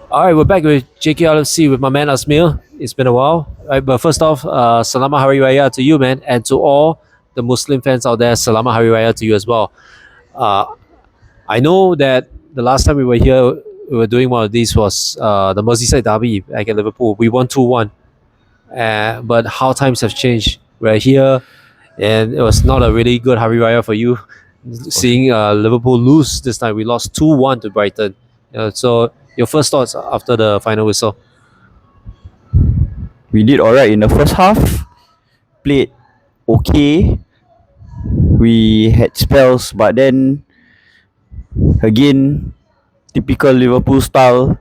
All right, we're back with JKLFC with my man Azmyl. It's been a while. All right, but first off, Selamat Hari Raya to you, man, and to all the Muslim fans out there, Selamat Hari Raya to you as well. Uh, I know that the last time we were here, we were doing one of these was the Merseyside derby back at Liverpool. We won 2-1. But how times have changed. We're here, and it was not a really good Hari Raya for you. Seeing Liverpool lose this time, we lost 2-1 to Brighton. So your first thoughts after the final whistle? We did alright in the first half. Played okay. We had spells, but then again, typical Liverpool style.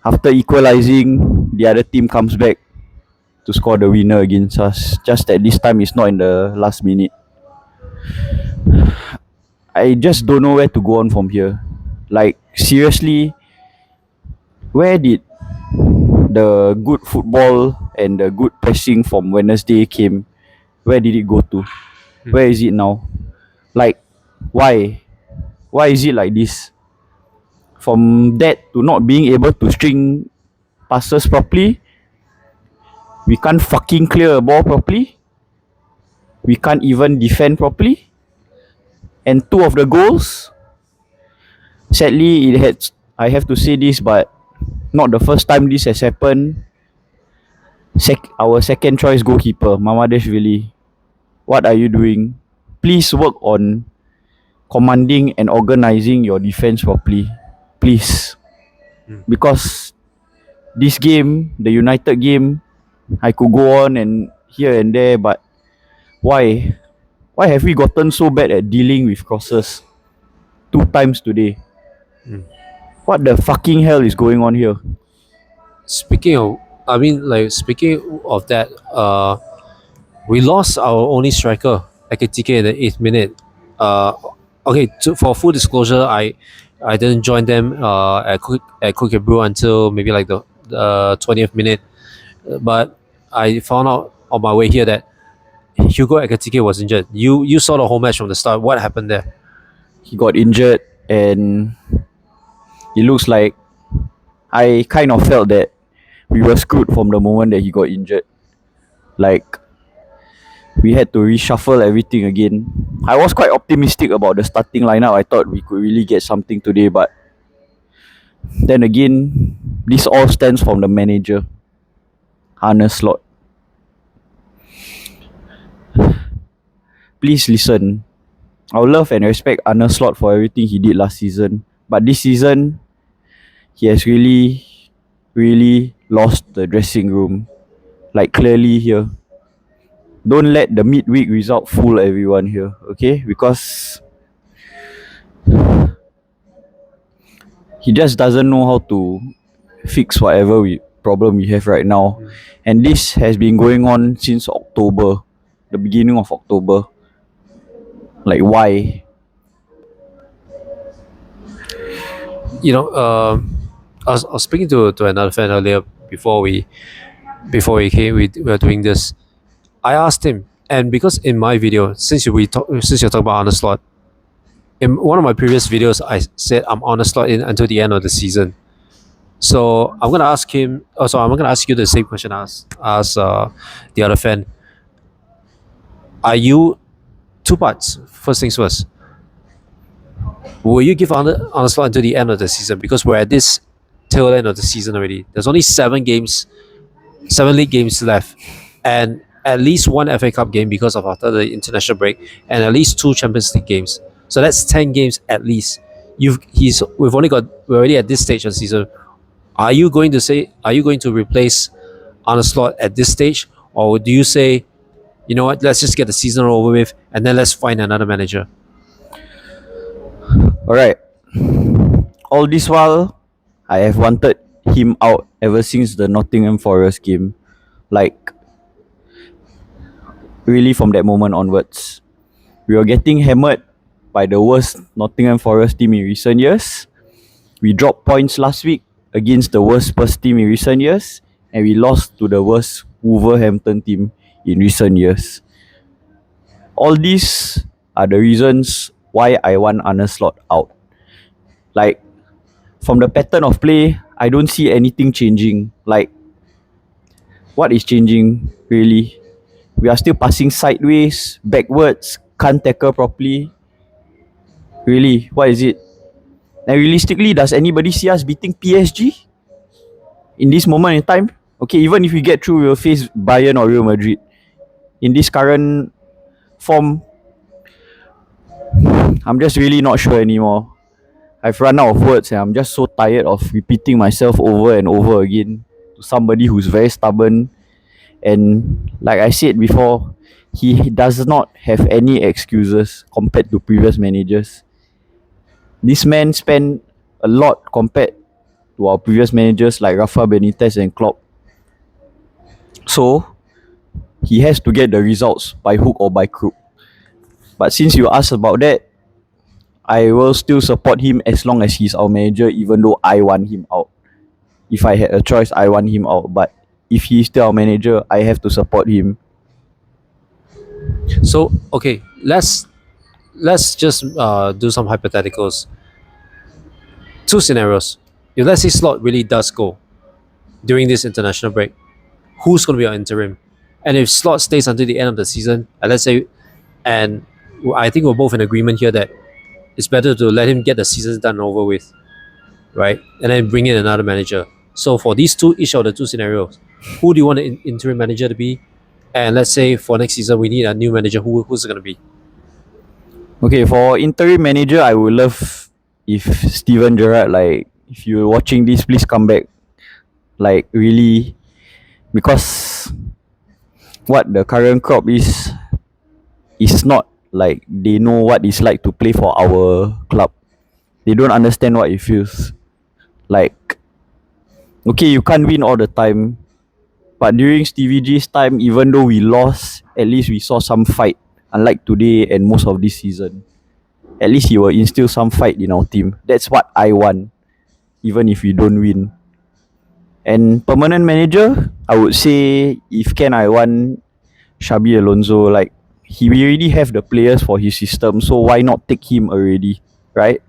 After equalizing, the other team comes back to score the winner against us. Just that this time it's not in the last minute. I just don't know where to go on from here. Like seriously, where did the good football and the good pressing from Wednesday came? Where did it go to? Where is it now? Like, why? Why is it like this? From that to not being able to string passes properly, we can't fucking clear a ball properly. We can't even defend properly. And two of the goals, sadly, it had. I have to say this, but not the first time this has happened. Our second choice goalkeeper, Mamadashvili, what are you doing? Please work on commanding and organizing your defense properly. Please. Because this game, the United game, I could go on and here and there, but why? Why have we gotten so bad at dealing with crosses? 2 times today. What the fucking hell is going on here? Speaking of that, we lost our only striker, Ekitike, in the 8th minute. For full disclosure, I didn't join them at Cook and Brew until maybe like the 20th minute, but I found out on my way here that Hugo Ekitike was injured. You saw the whole match from the start. What happened there? He got injured and it looks like I kind of felt that we were screwed from the moment that he got injured. Like we had to reshuffle everything again. I was quite optimistic about the starting lineup. I thought we could really get something today, but then again, this all stems from the manager, Arne Slot. Please listen. I love and respect Arne Slot for everything he did last season, but this season, he has really, really lost the dressing room. Like clearly here. Don't let the midweek result fool everyone here, okay? Because he just doesn't know how to fix whatever problem we have right now. And this has been going on since October, the beginning of October. Like why? I was speaking to another fan earlier before we came. We were doing this. I asked him, and because in my video, since you're talking about Arne Slot, in one of my previous videos, I said I'm Arne Slot in until the end of the season. So I'm gonna ask him. Also, I'm gonna ask you the same question as the other fan. Are you two parts? First things first. Will you give Arne Slot until the end of the season? Because we're at this tail end of the season already. There's only 7 league games left, and at least one FA Cup game because of after the international break, and at least 2 Champions League games. So that's 10 games at least. We're already at this stage of the season. Are you going to replace Arne Slot at this stage, or do you say, you know what, let's just get the season over with and then let's find another manager? Alright. All this while, I have wanted him out ever since the Nottingham Forest game. Like, really from that moment onwards. We were getting hammered by the worst Nottingham Forest team in recent years. We dropped points last week against the worst Spurs team in recent years, and we lost to the worst Wolverhampton team in recent years. All these are the reasons why I want Arne Slot out. Like, from the pattern of play, I don't see anything changing. Like, what is changing really? We are still passing sideways, backwards, can't tackle properly. Really, what is it? And realistically, does anybody see us beating PSG in this moment in time? Okay, even if we get through, we'll face Bayern or Real Madrid. In this current form, I'm just really not sure anymore. I've run out of words and I'm just so tired of repeating myself over and over again to somebody who's very stubborn. And like I said before, he does not have any excuses compared to previous managers. This man spent a lot compared to our previous managers like Rafa Benitez and Klopp. So he has to get the results by hook or by crook. But since you asked about that, I will still support him as long as he's our manager, even though I want him out. If I had a choice, I want him out. But if he's still our manager, I have to support him. So okay, let's just do some hypotheticals. Two scenarios. If let's say Slot really does go during this international break, who's going to be our interim? And if Slot stays until the end of the season, and let's say, and I think we're both in agreement here that it's better to let him get the season done over with, right? And then bring in another manager. So for these two, each of the two scenarios, who do you want the interim manager to be? And let's say for next season, we need a new manager. Who's it going to be? Okay, for interim manager, I would love if Steven Gerrard, like, if you're watching this, please come back. Like, really, because what the current crop is not like they know what it's like to play for our club. They don't understand what it feels like. Okay, you can't win all the time, but during Stevie G's time, even though we lost, at least we saw some fight. Unlike today and most of this season, at least he will instill some fight in our team. That's what I want, even if we don't win. And permanent manager, I would say if can, I want Xabi Alonso. Like, we already have the players for his system, so why not take him already, right?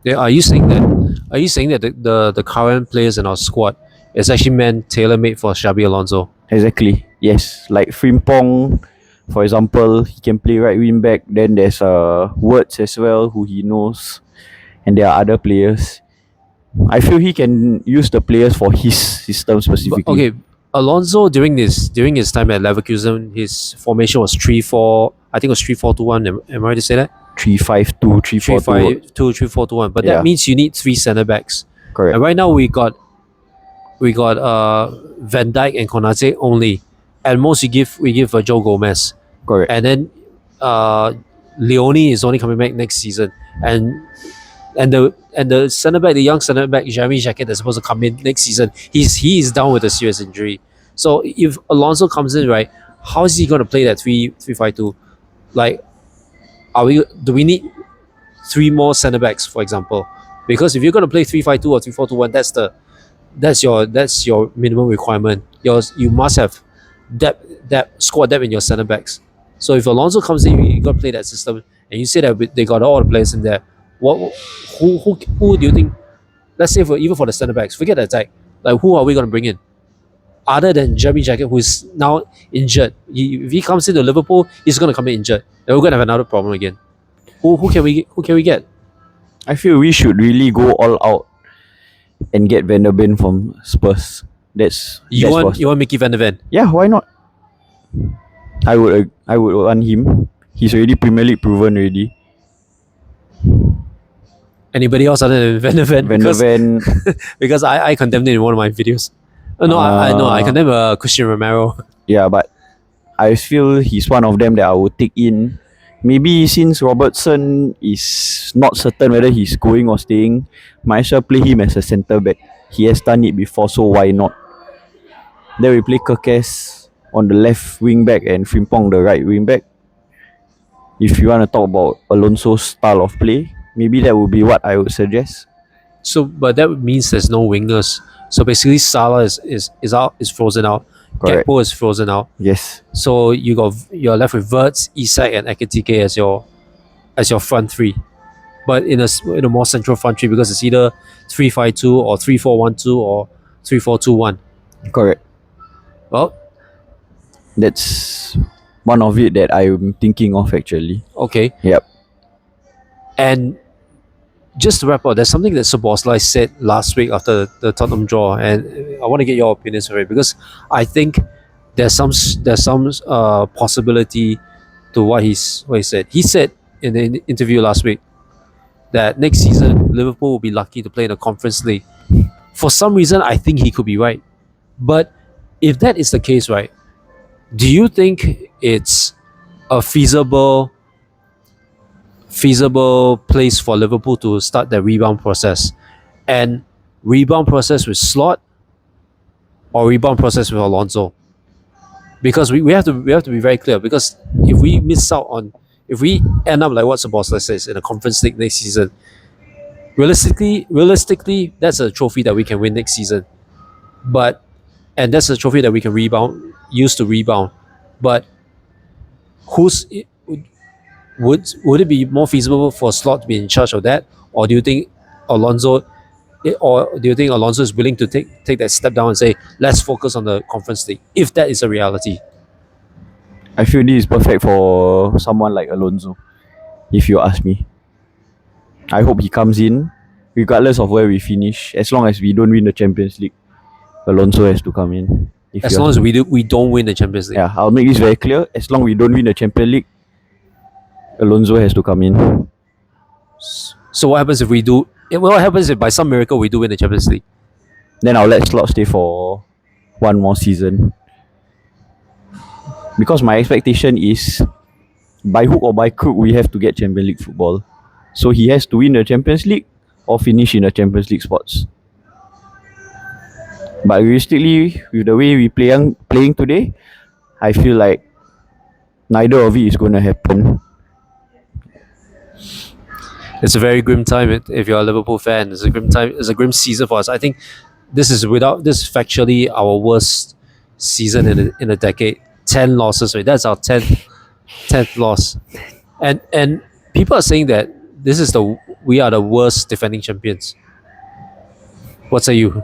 Yeah, are you saying that? Are you saying that the current players in our squad is actually meant tailor made for Xabi Alonso? Exactly. Yes, like Frimpong, for example, he can play right wing back. Then there's Words as well, who he knows, and there are other players. I feel he can use the players for his system specifically. But, okay, Alonso during his time at Leverkusen, his formation was 3-4. I think it was 3-4-2-1. Am I right to say that? 3-5-2, 3-4-2. 3-5-2, 3-4-2-1. But Yeah. that means you need three centre backs. Correct. And right now we got Van Dijk and Konate only, and most we give Joe Gomez, Correct. and then Leone is only coming back next season, and the centre back, the young centre back Jeremy Jacquet that's supposed to come in next season, he is down with a serious injury. So if Alonso comes in, right, how is he going to play that 3-5-2? Like, do we need three more centre backs, for example? Because if you're going to play 3-5-2 or 3-4-2-1, that's your minimum requirement. You must have squad depth in your centre backs. So if Alonso comes in, you got to play that system, and you say that they got all the players in there. Who do you think? Let's say even for the centre backs, forget the attack. Like, who are we going to bring in? Other than Jeremy Jacquet, who is now injured. If he comes into Liverpool, he's going to come in injured. Then we're going to have another problem again. Who can we get? I feel we should really go all out and get Van der Ven from Spurs. You want Mickey Van der Ven? Yeah, why not? I would want him. He's already Premier League proven already. Anybody else other than Van der Ven? Van der Ven. Because I condemned it in one of my videos. I condemn Christian Romero. Yeah, but I feel he's one of them that I would take in. Maybe since Robertson is not certain whether he's going or staying, might as well play him as a centre back. He has done it before, so why not? Then we play Kerkes on the left wing back and Frimpong the right wing back. If you want to talk about Alonso's style of play, maybe that would be what I would suggest. So, but that means there's no wingers. So basically, Salah is out, is frozen out. Correct. Gakpo is frozen out. Yes. So you're left with Verts, Isak, and Ekitike as your front three. but in a more central front three, because it's either 3-5-2 or 3-4-1-2 or 3-4-2-1. Correct. Well, That's one of it that I'm thinking of actually. okay. Yep. And just to wrap up, there's something that Szoboszlai said last week after the Tottenham draw, and I want to get your opinions of it, because I think there's some possibility to what he said. He said in the interview last week that next season Liverpool will be lucky to play in the Conference League. For some reason, I think he could be right. But if that is the case, right, do you think it's a feasible place for Liverpool to start the rebound process? And rebound process with Slot or rebound process with Alonso? Because we have to be very clear, because if we end up like what Szoboszlai says in a Conference League next season, realistically that's a trophy that we can win next season. But and that's a trophy that we can use to rebound. But who's would it be more feasible for Slot to be in charge of that, or do you think Alonso is willing to take that step down and say, let's focus on the Conference League, if that is a reality? I feel this is perfect for someone like Alonso, if you ask me. I hope he comes in, regardless of where we finish. As long as we don't win the Champions League, Alonso has to come in. As long as we don't win the Champions League. Yeah, I'll make this very clear. As long as we don't win the Champions League, Alonso has to come in. So what happens if we do? What happens if by some miracle we do win the Champions League? Then I'll let Slot stay for one more season. Because my expectation is, by hook or by crook, we have to get Champions League football. So he has to win the Champions League or finish in the Champions League spots. But realistically, with the way we playing today, I feel like neither of it is going to happen. It's a very grim time if you're a Liverpool fan. It's a grim time. It's a grim season for us. I think this is factually our worst season in a decade. 10 losses, right? That's our 10th loss. And people are saying that we are the worst defending champions. What say you?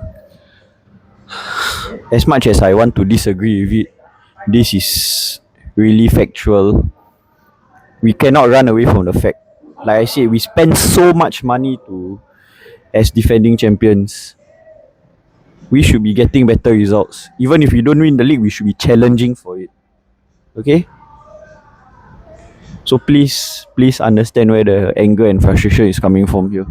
As much as I want to disagree with it, this is really factual. We cannot run away from the fact. Like I said, we spend so much money as defending champions. We should be getting better results. Even if we don't win the league, we should be challenging for it. Okay? So please understand where the anger and frustration is coming from here.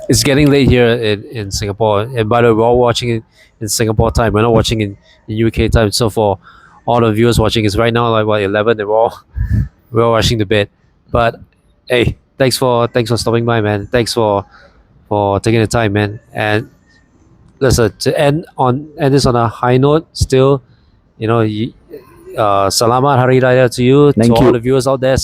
It's getting late here in Singapore. And by the way, we're all watching it in Singapore time. We're not watching in UK time. So for all the viewers watching, it's right now like what, 11, and we're all rushing to bed. But hey, thanks for stopping by, man. Thanks for taking the time, man. And listen, to end this on a high note, still, Selamat Hari Raya to you. Thank to you. all the viewers out there,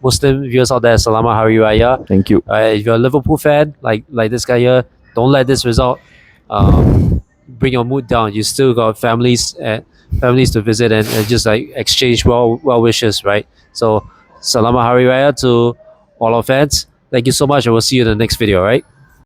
Muslim viewers out there, Selamat Hari Raya. Thank you. If you're a Liverpool fan, like this guy here, don't let this result bring your mood down. You still got families to visit and just like exchange well wishes, right? So Selamat Hari Raya to all our fans. Thank you so much, and we'll see you in the next video, right?